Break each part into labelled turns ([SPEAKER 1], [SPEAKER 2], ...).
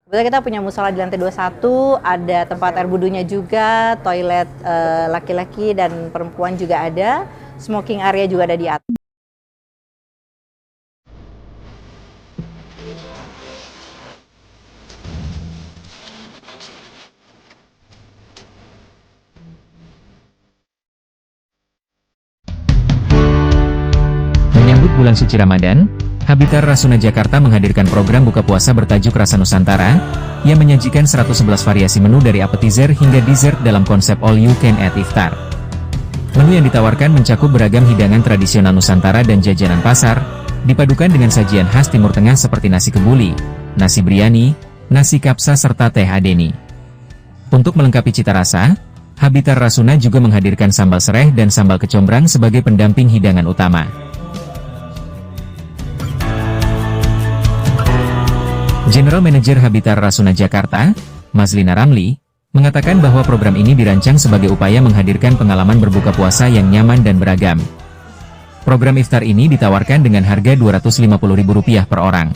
[SPEAKER 1] Kebetulan kita punya musola di lantai 21, ada tempat air wudhunya juga, toilet laki-laki dan perempuan juga ada, smoking area juga ada di atas.
[SPEAKER 2] Menyambut bulan suci Ramadan, Habitat Rasuna Jakarta menghadirkan program buka puasa bertajuk Rasa Nusantara, yang menyajikan 111 variasi menu dari appetizer hingga dessert dalam konsep all you can eat iftar. Menu yang ditawarkan mencakup beragam hidangan tradisional Nusantara dan jajanan pasar, dipadukan dengan sajian khas Timur Tengah seperti nasi kebuli, nasi biryani, nasi kapsa serta teh adeni. Untuk melengkapi cita rasa, Habitat Rasuna juga menghadirkan sambal sereh dan sambal kecombrang sebagai pendamping hidangan utama. General Manager Habitat Rasuna Jakarta, Mazlina Ramli, mengatakan bahwa program ini dirancang sebagai upaya menghadirkan pengalaman berbuka puasa yang nyaman dan beragam. Program iftar ini ditawarkan dengan harga Rp250.000 per orang.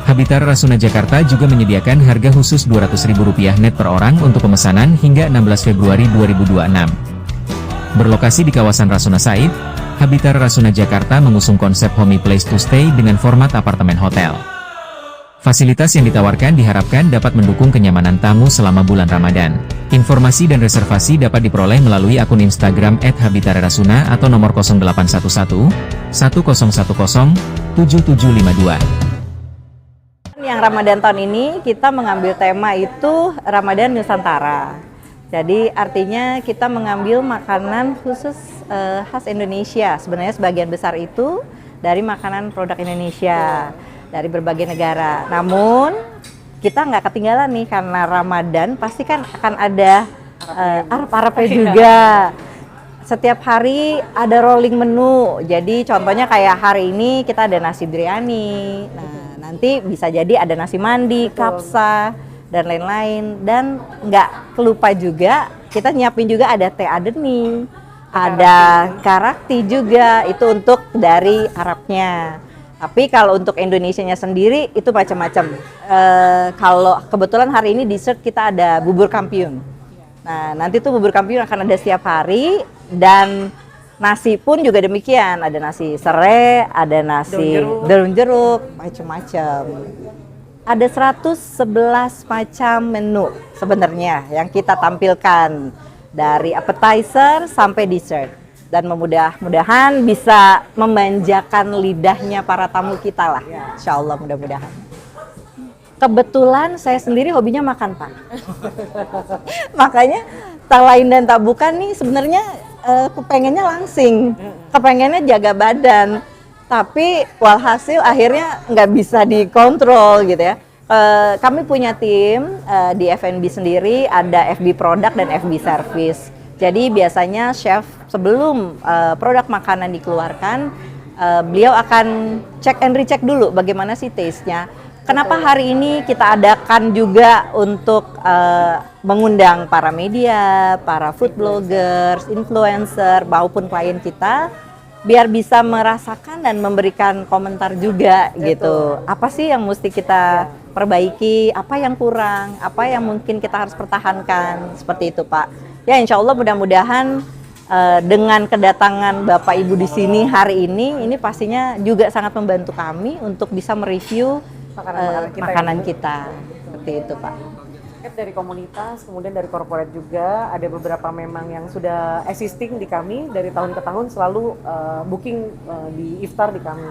[SPEAKER 2] Habitat Rasuna Jakarta juga menyediakan harga khusus Rp200.000 net per orang untuk pemesanan hingga 16 Februari 2026. Berlokasi di kawasan Rasuna Said, Habitat Rasuna Jakarta mengusung konsep homey place to stay dengan format apartemen hotel. Fasilitas yang ditawarkan diharapkan dapat mendukung kenyamanan tamu selama bulan Ramadan. Informasi dan reservasi dapat diperoleh melalui akun Instagram @habitatrasuna atau nomor 0811 1010 7752.
[SPEAKER 1] Yang Ramadan tahun ini kita mengambil tema itu Ramadan Nusantara. Jadi artinya kita mengambil makanan khusus khas Indonesia. Sebenarnya sebagian besar itu dari makanan produk Indonesia, dari berbagai negara. Namun kita nggak ketinggalan nih, karena Ramadan pasti kan akan ada Arab-Arabnya juga. Setiap hari ada rolling menu. Jadi contohnya kayak hari ini kita ada nasi biryani. Nah, nanti bisa jadi ada nasi mandi, kapsa, dan lain-lain. Dan nggak kelupa juga, kita nyiapin juga ada teh adeni, ada karakti juga, itu untuk dari Arabnya. Tapi kalau untuk Indonesianya sendiri itu macam-macam. Kalau kebetulan hari ini dessert kita ada bubur kampiun. Nah, nanti tuh bubur kampiun akan ada setiap hari, dan nasi pun juga demikian. Ada nasi serai, ada nasi daun jeruk, macam-macam. Ada 111 macam menu sebenarnya yang kita tampilkan, dari appetizer sampai dessert. Dan mudah-mudahan bisa memanjakan lidahnya para tamu kita lah, insya Allah, mudah-mudahan. Kebetulan saya sendiri hobinya makan, Pak. Makanya tak lain dan tak bukan nih sebenarnya kepengennya langsing, kepengennya jaga badan, tapi walhasil akhirnya nggak bisa dikontrol gitu ya. Kami punya tim di F&B sendiri, ada FB product dan FB service. Jadi biasanya chef sebelum produk makanan dikeluarkan, beliau akan cek and recheck dulu bagaimana sih taste-nya. Kenapa hari ini kita adakan juga untuk mengundang para media, para food bloggers, influencer, maupun klien kita, biar bisa merasakan dan memberikan komentar juga gitu. Apa sih yang mesti kita perbaiki, apa yang kurang, apa yang mungkin kita harus pertahankan, seperti itu, Pak. Ya, insya Allah mudah-mudahan dengan kedatangan Bapak Ibu di sini hari ini pastinya juga sangat membantu kami untuk bisa mereview makanan kita. Seperti itu, Pak.
[SPEAKER 3] Dari komunitas, kemudian dari corporate juga, ada beberapa memang yang sudah existing di kami, dari tahun ke tahun selalu booking di iftar di kami.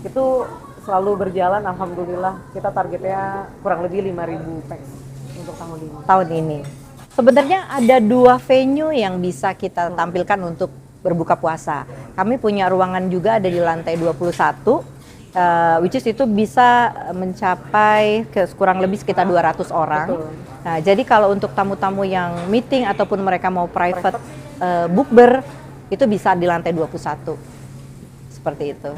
[SPEAKER 3] Itu selalu berjalan, alhamdulillah. Kita targetnya kurang lebih 5.000 pax untuk tahun ini.
[SPEAKER 1] Sebenarnya ada 2 venue yang bisa kita tampilkan untuk berbuka puasa. Kami punya ruangan juga ada di lantai 21, which is itu bisa mencapai kurang lebih sekitar 200 orang. Betul. Nah, jadi kalau untuk tamu-tamu yang meeting ataupun mereka mau private bukber, itu bisa di lantai 21. Seperti itu.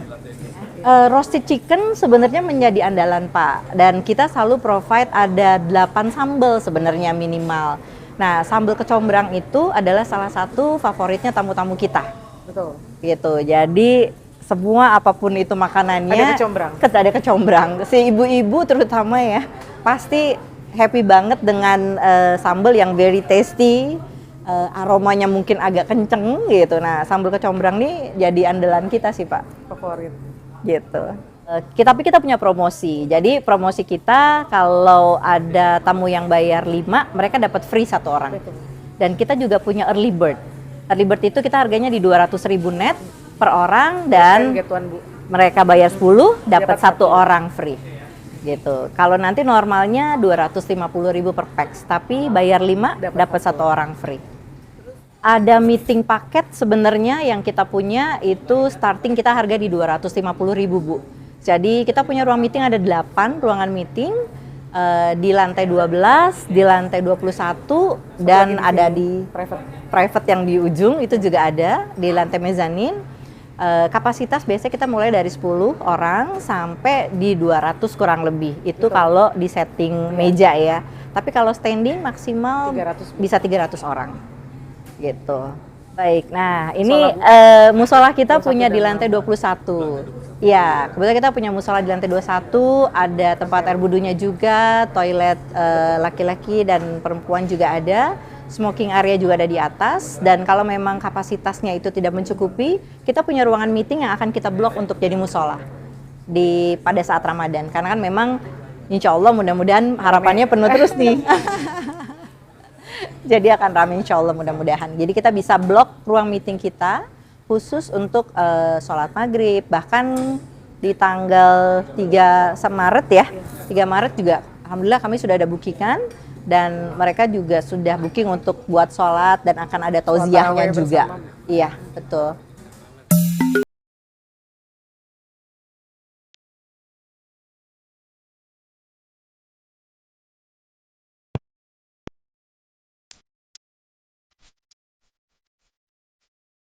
[SPEAKER 1] Roasted chicken sebenarnya menjadi andalan, Pak. Dan kita selalu provide ada 8 sambal sebenarnya minimal. Nah, sambal kecombrang itu adalah salah satu favoritnya tamu-tamu kita.
[SPEAKER 3] Betul.
[SPEAKER 1] Gitu. Jadi semua apapun itu makanannya
[SPEAKER 3] Ada kecombrang.
[SPEAKER 1] ada kecombrang. Si ibu-ibu terutama ya pasti happy banget dengan sambal yang very tasty, aromanya mungkin agak kenceng gitu. Nah, sambal kecombrang nih jadi andalan kita sih, Pak.
[SPEAKER 3] Favorit.
[SPEAKER 1] Gitu. Tapi kita punya promosi. Jadi promosi kita kalau ada tamu yang bayar 5, mereka dapat free 1 orang.
[SPEAKER 3] Betul.
[SPEAKER 1] Dan kita juga punya early bird. Early bird itu kita harganya di 200.000 net per orang dan
[SPEAKER 3] Get one, Bu.
[SPEAKER 1] mereka bayar 10 dapat
[SPEAKER 3] Dapat
[SPEAKER 1] 1 orang free. Gitu. Kalau nanti normalnya 250.000 per pax, tapi bayar 5 dapat 1 orang free. Ada meeting paket sebenarnya yang kita punya itu starting kita harga di 250.000, Bu. Jadi kita punya ruang meeting ada 8 ruangan meeting di lantai 12, di lantai 21 dan ada di private yang di ujung itu juga ada di lantai mezanin. Kapasitas biasanya kita mulai dari 10 orang sampai di 200 kurang lebih. Itu kalau di setting meja ya. Tapi kalau standing maksimal
[SPEAKER 3] 300.
[SPEAKER 1] bisa 300 orang. Gitu. Baik. Nah, ini musola kita punya di lantai 21. Iya, kebetulan kita punya musola di lantai 21, ada tempat air wudhunya juga, toilet laki-laki dan perempuan juga ada. Smoking area juga ada di atas, dan kalau memang kapasitasnya itu tidak mencukupi, kita punya ruangan meeting yang akan kita blok untuk jadi musola pada saat Ramadan. Karena kan memang insya Allah mudah-mudahan harapannya penuh terus nih. Jadi akan ramai insya Allah mudah-mudahan. Jadi kita bisa blok ruang meeting kita khusus untuk sholat maghrib. Bahkan di tanggal 3 Maret ya, 3 Maret juga alhamdulillah kami sudah ada bookingan. Dan mereka juga sudah booking untuk buat sholat dan akan ada tauziahnya juga. Iya, betul.